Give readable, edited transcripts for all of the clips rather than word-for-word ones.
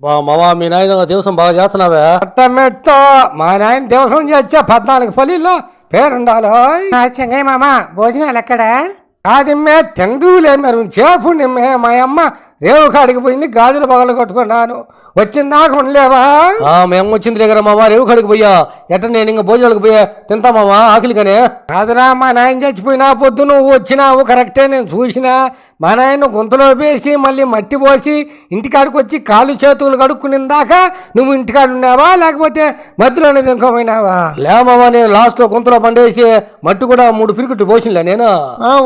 మావా మీ నాయన దివసం బాగా చేస్తున్నావే. అట్టమెట్టో మా నాయన దివసం చేచ్చా 14 పల్లీల్లో పేరుండాలి. చెంగయ్య మామ భోజనాలు ఎక్కడ? కాదిమ్మే తిందులే మరి చేపుండిమ్మే. మా అమ్మ రేవు కాడికి పోయింది, గాజులు పగలు కొట్టుకున్నాను, వచ్చిందాక ఉండలేవా? మేము వచ్చింది దగ్గర మావా రేవు కడికి పోయా. ఎట్ట నేను ఇంకా భోజనాలకు పోయా తింటా మావా ఆకలిగానే. కాదురా, మా నాయన చచ్చిపోయినా పొద్దు నువ్వు వచ్చినావు కరెక్టే, నేను చూసినా. మా నాయన గుంతలో వేసి మళ్ళీ మట్టి పోసి ఇంటికాడికి వచ్చి కాళ్ళు చేతులు కడుక్కునిందాక నువ్వు ఇంటికాడ ఉన్నావా లేకపోతే మధ్యలోనే దింకోపోయినావా? లేమావా నేను లాస్ట్ లో గుంతలో పండేసి మట్టి కూడా 3 పిరికెట్లు పోసినలే నేను.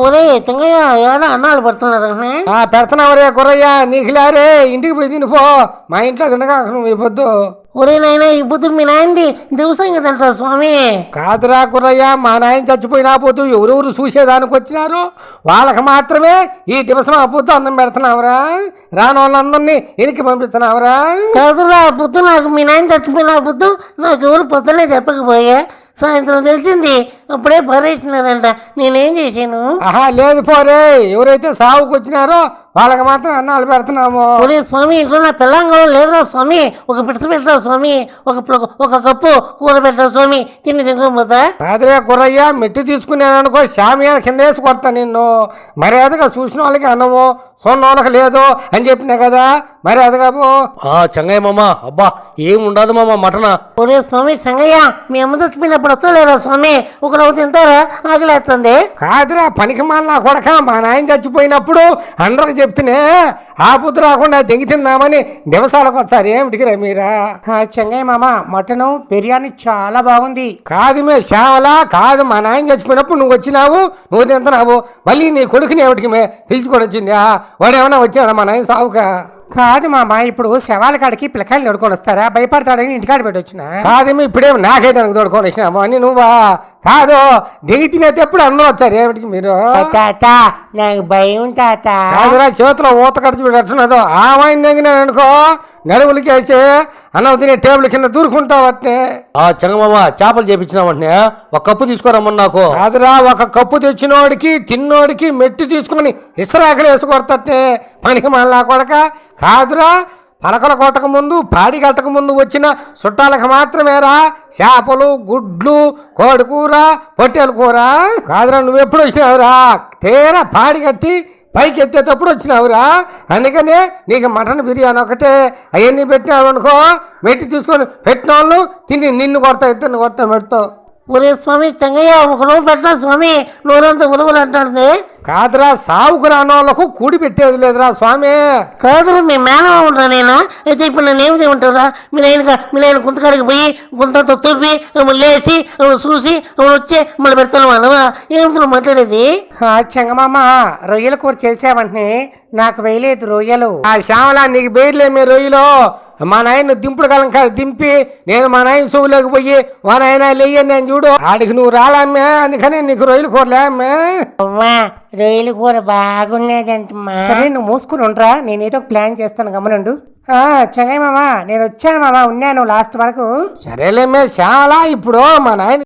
ఒరే చెంగయ్య ఏమైనా అన్నాలు పడుతున్నారు. పెడుతున్నావురే కుర్రయ్యా, నీకు లేరే ఇంటికి పోయి తినిపో, మా ఇంట్లో తినగా నువ్వు ఇవ్వద్దు. ఒరే నాయన ఈ బుద్ధి మీ నాయనది దివసం కదంటా స్వామి. కాదురా కుర్రయ్య, మా నాయన చచ్చిపోయినా పోతూ ఎవరెవరు చూసేదానికి వచ్చినారో వాళ్ళకి మాత్రమే ఈ దివసం ఆ పొద్దు అన్నం పెడుతున్నావురా, రాని వాళ్ళందరినీ వెనక్కి పంపిస్తున్నావురా. కాదురా పొద్దు నాకు మీ నాయన చచ్చిపోయిన పొద్దు నాకు ఎవరు పొద్దునే చెప్పకపోయా, సాయంత్రం తెలిసింది అప్పుడే భరేసినారంట. నేనేం చేశాను? ఆహా లేదు పోరే, ఎవరైతే సాగుకు వచ్చినారో వాళ్ళకి మాత్రం అన్నాలు పెడుతున్నాము. ఒరే స్వామి ఇంట్లో నా పిల్లంగా లేదురా స్వామి, ఒక పిడస పెట్టరా స్వామి, ఒక కప్పు కూర పెట్టరా స్వామి, తిని తినకపోతా. కాదురే కుర్రయ్య, మెట్టి తీసుకున్నాను అనుకో శామియా కింద వేసి కొడతా నిన్ను. మర్యాదగా చూసిన వాళ్ళకి అన్నము సొన్నోళ్ళకి లేదు అని చెప్పినా కదా, మర్యాదగా పో. చెంగయ్య మామ అబ్బా ఏం ఉండదు మామ మటన. ఒరే స్వామి సంగయ్య మీ అమ్మ చచ్చిపోయినప్పుడు వచ్చలేరా స్వామి, ఒక రోజు తింటారా ఆకలేస్తుంది. కాదురా పనికి మాలిన కొడక, మా నాయన చచ్చిపోయినప్పుడు అందరికి చెప్తేనే ఆ బుద్ధి రాకుండా తెగి తిందామని దివసాలకు వచ్చారు. ఏమిటికిరా మీరా? చెంగయ్య మామ మటను బిర్యానీ చాలా బాగుంది. కాదు మే శ్యామలా, కాదు మా నాయన చచ్చిపోయినప్పుడు నువ్వు వచ్చినావు, నువ్వు తింటున్నావు, మళ్ళీ నీ కొడుకుని ఏమిటికి మే పిలుచుకొని వచ్చిందా? వాడు ఏమన్నా వచ్చాడా మా నాయన సావుక? కాదు మామ, ఇప్పుడు శవాల కాడికి పిల్లకాయలు నడుకొని వస్తారా, భయపడతాడని ఇంటికాడ పెట్టి వచ్చిన. కాదేమో ఇప్పుడేమో నాకైతే నాకు తోడుకొని వచ్చినాము అని నువ్వా? కాదు దిగి తినేది ఎప్పుడు అందరూ వచ్చారు. ఏమిటికి మీరు? తాత నాకు భయం తాత. కాదురా చేతిలో ఊత ఖర్చు పెట్టున్నదో ఆమైంది తెగినాను అనుకో, నడువులకి వేసి అన్నం తినే టేబుల్ కింద దూరుకుంటావు అట్నే. చెంగమామ చేపలు చేపించినామంటే ఒక కప్పు తీసుకురమ్మని నాకు. కాదురా, ఒక కప్పు తెచ్చినోడికి తిన్నోడికి మెట్టి తీసుకుని ఇసరాకలు వేసుకొడతట్టే పనికి మళ్ళా కొడక. కాదురా, పలకలు కొట్టక ముందు పాడి కట్టక ముందు వచ్చిన చుట్టాలకు మాత్రమేరా చేపలు గుడ్లు కోడికూర పొట్టేల కూర. కాదురా నువ్వెప్పుడు వచ్చినావురా? తీరా పాడి కట్టి పైకి ఎత్తేటప్పుడు వచ్చినావురా, అందుకనే నీకు మటన్ బిర్యానీ ఒకటే. అవన్నీ పెట్టినావు అనుకో, మెట్టి తీసుకొని పెట్టిన వాళ్ళు తిని నిన్ను కొడతా, ఇద్దరిని కొడతా మెడతావు. ఒరే స్వామి చెంగయ్య ఒక రోజు పెట్టా స్వామి, నూరంతా ఉలుగులు అంటుంది. కాదురా, సావుకు రాని వాళ్ళకు కూడి పెట్టేది లేదురా స్వామి. కాదురా మీ మేనమా ఉంటా నేను అయితే, ఇప్పుడు నన్ను ఏం చేయమంటారా? మీ నాయన గుంతకాడికి పోయి గుంతతో తొప్పి లేచి చూసి వచ్చి మళ్ళీ పెడతాను వాళ్ళవా? ఏమిటో మాట్లాడేది? చెంగమామ రొయ్యల కూర చేసావంటే నాకు వేయలేదు రొయ్యలు. ఆ శ్యామలా నీకు బేర్లేమే రొయ్యలు. మా నాయన దింపుడు కాలం కాదు దింపి నేను మా నాయన చెవులోకి పోయి మా నాయన లేయని నేను చూడు ఆడికి నువ్వు రాలమ్మే, అందుకని నీకు రొయ్యల కూరలే అమ్మే. రొయ్యల కూర బాగున్నదంటమ్మా. సరే నువ్వు మూసుకుని ఉండరా, నేను ఏదో ప్లాన్ చేస్తాను గమనండు. చెంగయ్య మామ నేను వచ్చాను మామ, ఉన్నాను లాస్ట్ వరకు. సరేలేమే శ్యామలా, ఇప్పుడు మా నాయన